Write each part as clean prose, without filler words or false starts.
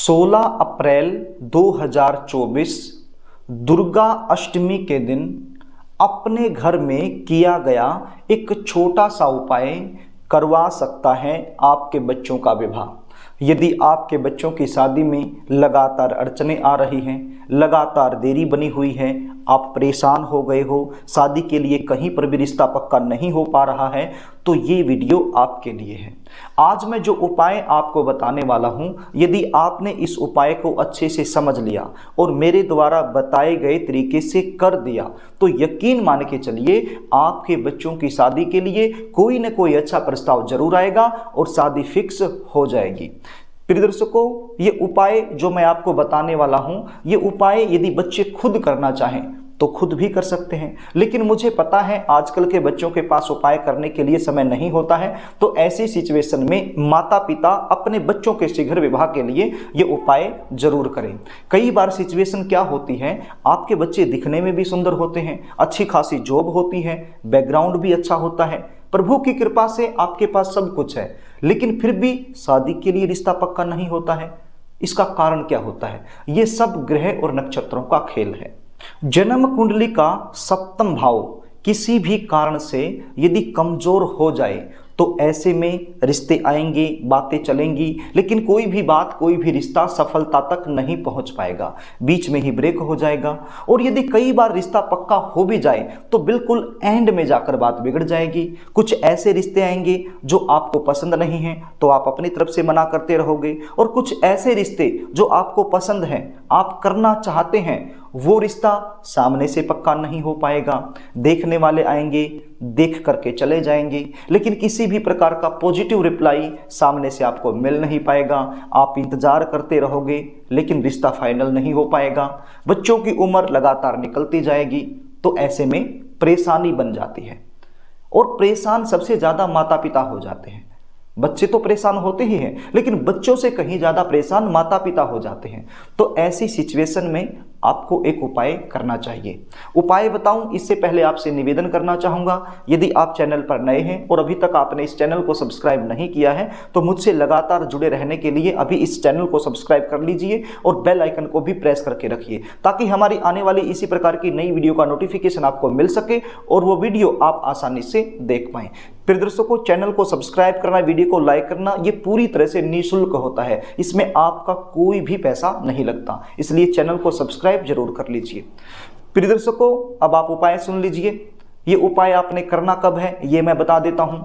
16 अप्रैल 2024 दुर्गा अष्टमी के दिन अपने घर में किया गया एक छोटा सा उपाय करवा सकता है आपके बच्चों का विवाह। यदि आपके बच्चों की शादी में लगातार अड़चनें आ रही हैं, लगातार देरी बनी हुई है, आप परेशान हो गए हो, शादी के लिए कहीं पर भी रिश्ता पक्का नहीं हो पा रहा है, तो ये वीडियो आपके लिए है। आज मैं जो उपाय आपको बताने वाला हूँ, यदि आपने इस उपाय को अच्छे से समझ लिया और मेरे द्वारा बताए गए तरीके से कर दिया, तो यकीन मान के चलिए आपके बच्चों की शादी के लिए कोई न कोई अच्छा प्रस्ताव जरूर आएगा और शादी फिक्स हो जाएगी। प्रिय दर्शकों, ये उपाय जो मैं आपको बताने वाला हूँ, ये उपाय यदि बच्चे खुद करना चाहें तो खुद भी कर सकते हैं, लेकिन मुझे पता है आजकल के बच्चों के पास उपाय करने के लिए समय नहीं होता है। तो ऐसी सिचुएशन में माता पिता अपने बच्चों के शीघ्र विवाह के लिए ये उपाय जरूर करें। कई बार सिचुएशन क्या होती है, आपके बच्चे दिखने में भी सुंदर होते हैं, अच्छी खासी जॉब होती है, बैकग्राउंड भी अच्छा होता है, प्रभु की कृपा से आपके पास सब कुछ है, लेकिन फिर भी शादी के लिए रिश्ता पक्का नहीं होता है। इसका कारण क्या होता है? ये सब ग्रह और नक्षत्रों का खेल है। जन्म कुंडली का सप्तम भाव किसी भी कारण से यदि कमजोर हो जाए तो ऐसे में रिश्ते आएंगे, बातें चलेंगी, लेकिन कोई भी बात, कोई भी रिश्ता सफलता तक नहीं पहुंच पाएगा, बीच में ही ब्रेक हो जाएगा। और यदि कई बार रिश्ता पक्का हो भी जाए तो बिल्कुल एंड में जाकर बात बिगड़ जाएगी। कुछ ऐसे रिश्ते आएंगे जो आपको पसंद नहीं हैं तो आप अपनी तरफ से मना करते रहोगे, और कुछ ऐसे रिश्ते जो आपको पसंद हैं, आप करना चाहते हैं, वो रिश्ता सामने से पक्का नहीं हो पाएगा। देखने वाले आएंगे, देख करके चले जाएंगे, लेकिन किसी भी प्रकार का पॉजिटिव रिप्लाई सामने से आपको मिल नहीं पाएगा। आप इंतजार करते रहोगे लेकिन रिश्ता फाइनल नहीं हो पाएगा। बच्चों की उम्र लगातार निकलती जाएगी, तो ऐसे में परेशानी बन जाती है, और परेशान सबसे ज्यादा माता पिता हो जाते हैं। बच्चे तो परेशान होते ही हैं, लेकिन बच्चों से कहीं ज्यादा परेशान माता पिता हो जाते हैं। तो ऐसी सिचुएशन में आपको एक उपाय करना चाहिए। उपाय बताऊं इससे पहले आपसे निवेदन करना चाहूंगा, यदि आप चैनल पर नए हैं और अभी तक आपने इस चैनल को सब्सक्राइब नहीं किया है तो मुझसे लगातार जुड़े रहने के लिए अभी इस चैनल को सब्सक्राइब कर लीजिए और बेल आइकन को भी प्रेस करके रखिए, ताकि हमारी आने वाली इसी प्रकार की नई वीडियो का नोटिफिकेशन आपको मिल सके और वो वीडियो आप आसानी से देख पाएं। प्रिय दर्शकों, चैनल को सब्सक्राइब करना, वीडियो को लाइक करना, ये पूरी तरह से निःशुल्क होता है, इसमें आपका कोई भी पैसा नहीं लगता, इसलिए चैनल को सब्सक्राइब जरूर कर लीजिए। प्रिय दर्शकों, अब आप उपाय सुन लीजिए। ये उपाय आपने करना कब है ये मैं बता देता हूं।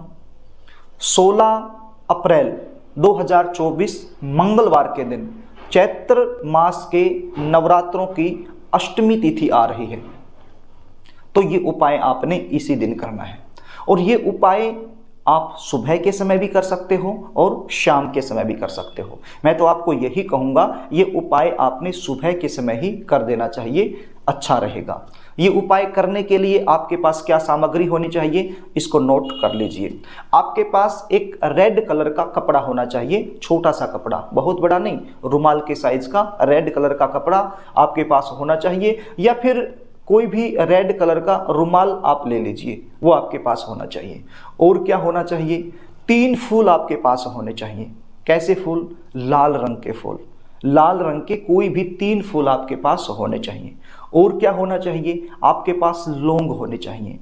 16 अप्रैल 2024 मंगलवार के दिन, चैत्र मास के नवरात्रों की अष्टमी तिथि आ रही है, तो ये उपाय आपने इसी दिन करना है। और ये उपाय आप सुबह के समय भी कर सकते हो और शाम के समय भी कर सकते हो। मैं तो आपको यही कहूँगा, ये उपाय आपने सुबह के समय ही कर देना चाहिए, अच्छा रहेगा। ये उपाय करने के लिए आपके पास क्या सामग्री होनी चाहिए, इसको नोट कर लीजिए। आपके पास एक रेड कलर का कपड़ा होना चाहिए, छोटा सा कपड़ा, बहुत बड़ा नहीं, रुमाल के साइज का रेड कलर का कपड़ा आपके पास होना चाहिए, या फिर कोई भी रेड कलर का रुमाल आप ले लीजिए, वो आपके पास होना चाहिए। और क्या होना चाहिए, 3 फूल आपके पास होने चाहिए। कैसे फूल? लाल रंग के फूल, लाल रंग के कोई भी 3 फूल आपके पास होने चाहिए। और क्या होना चाहिए, आपके पास लौंग होने चाहिए।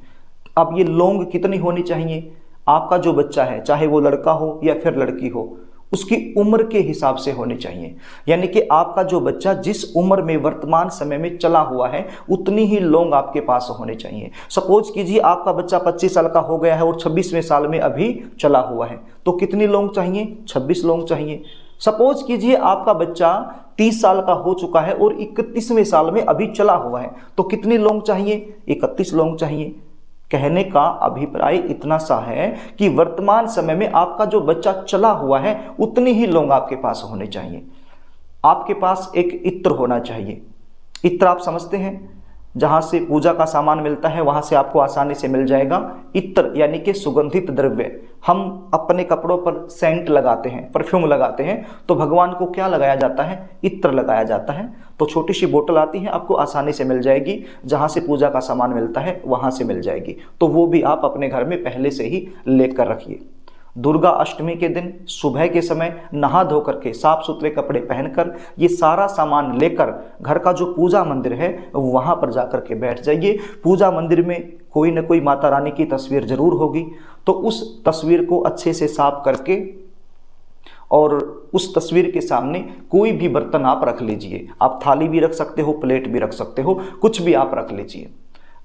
अब ये लौंग कितनी होनी चाहिए? आपका जो बच्चा है, चाहे वो लड़का हो या फिर लड़की हो, उसकी उम्र के हिसाब से होने चाहिए। यानी कि आपका जो बच्चा जिस उम्र में वर्तमान समय में चला हुआ है, उतनी ही लौंग आपके पास होने चाहिए। सपोज कीजिए आपका बच्चा 25 साल का हो गया है और 26वें साल में अभी चला हुआ है, तो कितनी लौंग चाहिए? 26 लौंग चाहिए। सपोज कीजिए आपका बच्चा 30 साल का हो चुका है और 31वें साल में अभी चला हुआ है, तो कितनी लौंग चाहिए? 31 लौंग चाहिए। कहने का अभिप्राय इतना सा है कि वर्तमान समय में आपका जो बच्चा चला हुआ है, उतनी ही लौंग आपके पास होने चाहिए। आपके पास एक इत्र होना चाहिए। इत्र आप समझते हैं, जहां से पूजा का सामान मिलता है वहां से आपको आसानी से मिल जाएगा। इत्र यानी कि सुगंधित द्रव्य। हम अपने कपड़ों पर सेंट लगाते हैं, परफ्यूम लगाते हैं, तो भगवान को क्या लगाया जाता है? इत्र लगाया जाता है। तो छोटी सी बोतल आती है, आपको आसानी से मिल जाएगी, जहां से पूजा का सामान मिलता है वहां से मिल जाएगी, तो वो भी आप अपने घर में पहले से ही लेकर रखिए। दुर्गा अष्टमी के दिन सुबह के समय नहा धो करके साफ सुथरे कपड़े पहनकर ये सारा सामान लेकर घर का जो पूजा मंदिर है वहाँ पर जाकर के बैठ जाइए। पूजा मंदिर में कोई न कोई माता रानी की तस्वीर जरूर होगी, तो उस तस्वीर को अच्छे से साफ करके और उस तस्वीर के सामने कोई भी बर्तन आप रख लीजिए। आप थाली भी रख सकते हो, प्लेट भी रख सकते हो, कुछ भी आप रख लीजिए।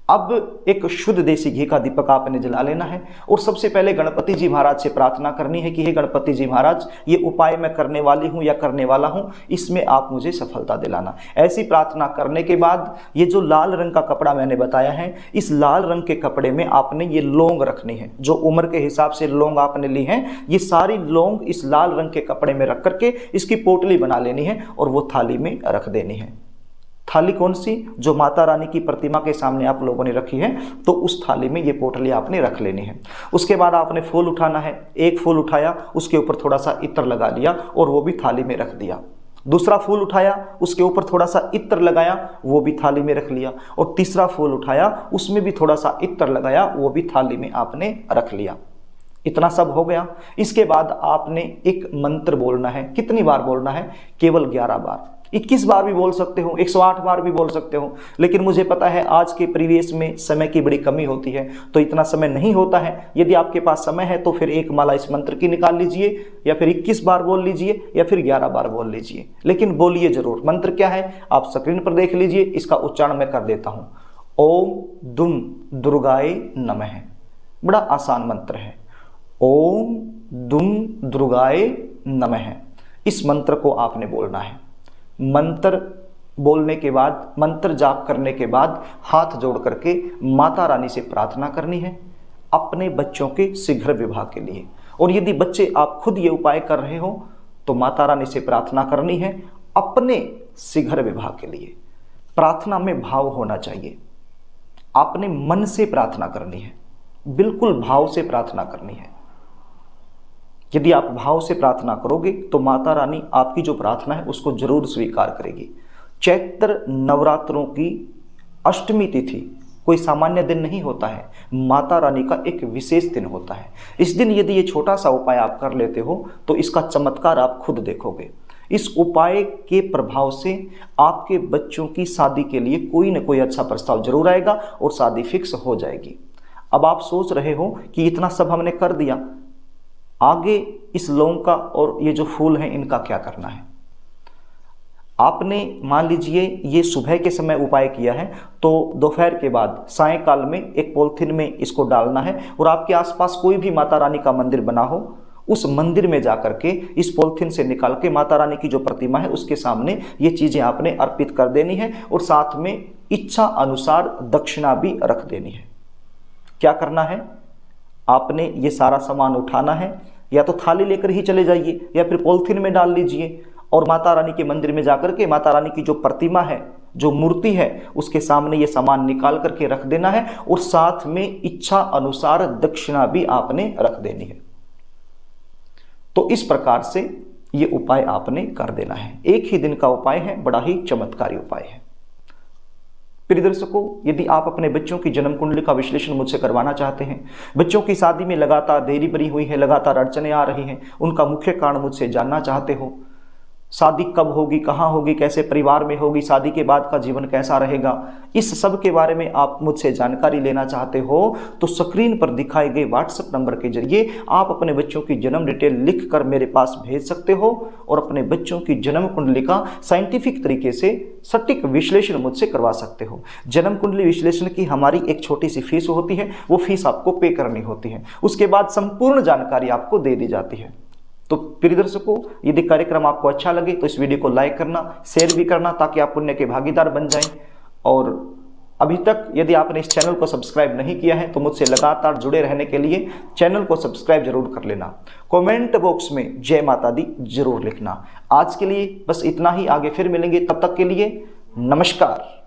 अब एक शुद्ध देसी घी का दीपक आपने जला लेना है और सबसे पहले गणपति जी महाराज से प्रार्थना करनी है कि हे गणपति जी महाराज, ये उपाय मैं करने वाली हूँ या करने वाला हूँ, इसमें आप मुझे सफलता दिलाना। ऐसी प्रार्थना करने के बाद ये जो लाल रंग का कपड़ा मैंने बताया है, इस लाल रंग के कपड़े में आपने ये लौंग रखनी है। जो उम्र के हिसाब से लौंग आपने ली है, ये सारी लौंग इस लाल रंग के कपड़े में रख करके इसकी पोटली बना लेनी है और वो थाली में रख देनी है। थाली कौन सी? जो माता रानी की प्रतिमा के सामने आप लोगों ने रखी है, तो उस थाली में ये पोटली आपने रख लेनी है। उसके बाद आपने फूल उठाना है। एक फूल उठाया, उसके ऊपर थोड़ा सा इत्र लगा लिया और वो भी थाली में रख दिया। दूसरा फूल उठाया, उसके ऊपर थोड़ा सा इत्र लगाया, वो भी थाली में रख लिया। और तीसरा फूल उठाया, उसमें भी थोड़ा सा इत्र लगाया, वो भी थाली में आपने रख लिया। इतना सब हो गया। इसके बाद आपने एक मंत्र बोलना है। कितनी बार बोलना है? केवल 11 बार। 21 बार भी बोल सकते हो, 108 बार भी बोल सकते हो, लेकिन मुझे पता है आज के परिवेश में समय की बड़ी कमी होती है, तो इतना समय नहीं होता है। यदि आपके पास समय है तो फिर एक माला इस मंत्र की निकाल लीजिए, या फिर 21 बार बोल लीजिए, या फिर 11 बार बोल लीजिए, लेकिन बोलिए जरूर। मंत्र क्या है आप स्क्रीन पर देख लीजिए, इसका उच्चारण मैं कर देता हूँ। ओम दुम दुर्गाए नमः। बड़ा आसान मंत्र है। ओम दुम दुर्गाए नमः। इस मंत्र को आपने बोलना है। मंत्र बोलने के बाद, मंत्र जाप करने के बाद हाथ जोड़ करके माता रानी से प्रार्थना करनी है अपने बच्चों के शीघ्र विवाह के लिए। और यदि बच्चे आप खुद ये उपाय कर रहे हो तो माता रानी से प्रार्थना करनी है अपने शीघ्र विवाह के लिए। प्रार्थना में भाव होना चाहिए। आपने मन से प्रार्थना करनी है, बिल्कुल भाव से प्रार्थना करनी है। यदि आप भाव से प्रार्थना करोगे तो माता रानी आपकी जो प्रार्थना है उसको जरूर स्वीकार करेगी। चैत्र नवरात्रों की अष्टमी तिथि कोई सामान्य दिन नहीं होता है, माता रानी का एक विशेष दिन होता है। इस दिन यदि ये छोटा सा उपाय आप कर लेते हो तो इसका चमत्कार आप खुद देखोगे। इस उपाय के प्रभाव से आपके बच्चों की शादी के लिए कोई न कोई अच्छा प्रस्ताव जरूर आएगा और शादी फिक्स हो जाएगी। अब आप सोच रहे हो कि इतना सब हमने कर दिया, आगे इस लौंग का और ये जो फूल हैं इनका क्या करना है? आपने मान लीजिए ये सुबह के समय उपाय किया है, तो दोपहर के बाद सायंकाल में एक पॉलिथीन में इसको डालना है और आपके आसपास कोई भी माता रानी का मंदिर बना हो, उस मंदिर में जाकर के इस पॉलिथीन से निकाल के माता रानी की जो प्रतिमा है उसके सामने ये चीज़ें आपने अर्पित कर देनी है और साथ में इच्छा अनुसार दक्षिणा भी रख देनी है। क्या करना है? आपने ये सारा सामान उठाना है, या तो थाली लेकर ही चले जाइए या फिर पॉलिथीन में डाल लीजिए और माता रानी के मंदिर में जाकर के माता रानी की जो प्रतिमा है, जो मूर्ति है, उसके सामने ये सामान निकाल करके रख देना है और साथ में इच्छा अनुसार दक्षिणा भी आपने रख देनी है। तो इस प्रकार से ये उपाय आपने कर देना है। एक ही दिन का उपाय है, बड़ा ही चमत्कारी उपाय है। प्रिय दर्शकों, यदि आप अपने बच्चों की जन्म कुंडली का विश्लेषण मुझसे करवाना चाहते हैं, बच्चों की शादी में लगातार देरी बनी हुई है, लगातार अड़चने आ रही हैं, उनका मुख्य कारण मुझसे जानना चाहते हो, शादी कब होगी, कहाँ होगी, कैसे परिवार में होगी, शादी के बाद का जीवन कैसा रहेगा, इस सब के बारे में आप मुझसे जानकारी लेना चाहते हो तो स्क्रीन पर दिखाए गए व्हाट्सएप नंबर के जरिए आप अपने बच्चों की जन्म डिटेल लिख कर मेरे पास भेज सकते हो और अपने बच्चों की जन्म कुंडली का साइंटिफिक तरीके से सटीक विश्लेषण मुझसे करवा सकते हो। जन्म कुंडली विश्लेषण की हमारी एक छोटी सी फीस होती है, वो फीस आपको पे करनी होती है, उसके बाद संपूर्ण जानकारी आपको दे दी जाती है। तो प्रिय दर्शकों, यदि कार्यक्रम आपको अच्छा लगे तो इस वीडियो को लाइक करना, शेयर भी करना ताकि आप पुण्य के भागीदार बन जाएं। और अभी तक यदि आपने इस चैनल को सब्सक्राइब नहीं किया है तो मुझसे लगातार जुड़े रहने के लिए चैनल को सब्सक्राइब जरूर कर लेना। कमेंट बॉक्स में जय माता दी जरूर लिखना। आज के लिए बस इतना ही, आगे फिर मिलेंगे, तब तक के लिए नमस्कार।